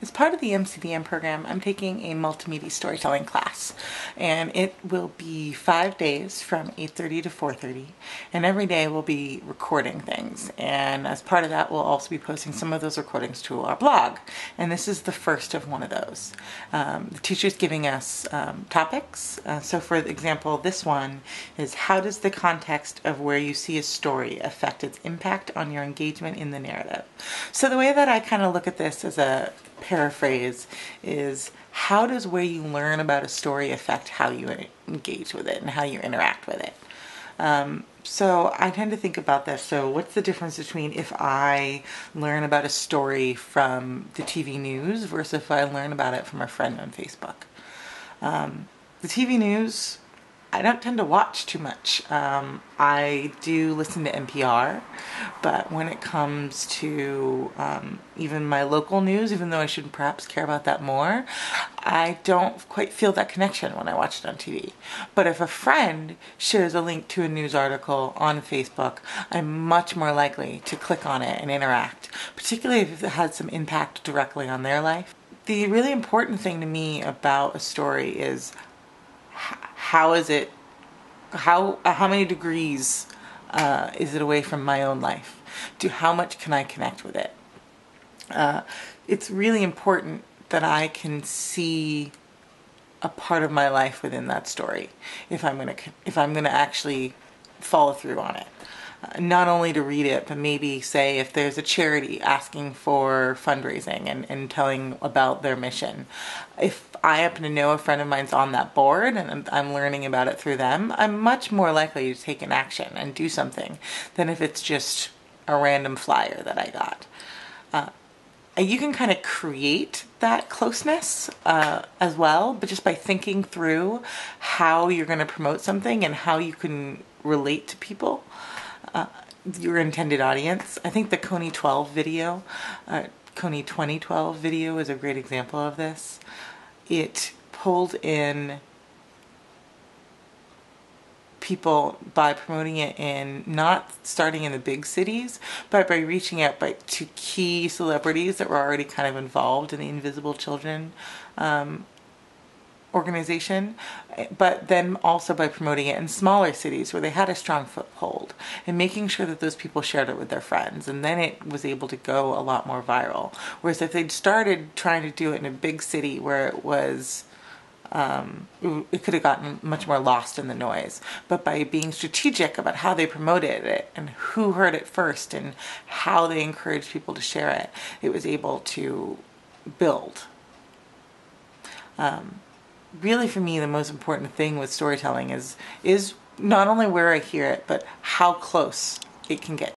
As part of the MCDM program, I'm taking a multimedia storytelling class, and it will be 5 days from 8:30 to 4:30, and every day we'll be recording things, and as part of that we'll also be posting some of those recordings to our blog, and this is the first of one of those. The teacher's giving us topics, so for example this one is, how does the context of where you see a story affect its impact on your engagement in the narrative? So the way that I kind of look at this as a paraphrase is, how does where you learn about a story affect how you engage with it and how you interact with it? So I tend to think about this. So what's the difference between if I learn about a story from the TV news versus if I learn about it from a friend on Facebook? The TV news, I don't tend to watch too much. I do listen to NPR, but when it comes to even my local news, even though I should perhaps care about that more, I don't quite feel that connection when I watch it on TV. But if a friend shares a link to a news article on Facebook, I'm much more likely to click on it and interact, particularly if it has some impact directly on their life. The really important thing to me about a story is, how is it, how many degrees is it away from my own life? How much can I connect with it? It's really important that I can see a part of my life within that story if I'm gonna actually follow through on it. Not only to read it, but maybe say if there's a charity asking for fundraising and telling about their mission. If I happen to know a friend of mine's on that board and I'm learning about it through them, I'm much more likely to take an action and do something than if it's just a random flyer that I got. You can kind of create that closeness as well, but just by thinking through how you're going to promote something and how you can relate to people, your intended audience. I think the Coney 2012 video is a great example of this. It pulled in people by promoting it in, not starting in the big cities, but by reaching out to key celebrities that were already kind of involved in the Invisible Children organization, but then also by promoting it in smaller cities where they had a strong foothold and making sure that those people shared it with their friends, and then it was able to go a lot more viral. Whereas if they'd started trying to do it in a big city where it was it could have gotten much more lost in the noise. But by being strategic about how they promoted it and who heard it first and how they encouraged people to share it, it was able to build. Really, for me, the most important thing with storytelling is not only where I hear it, but how close it can get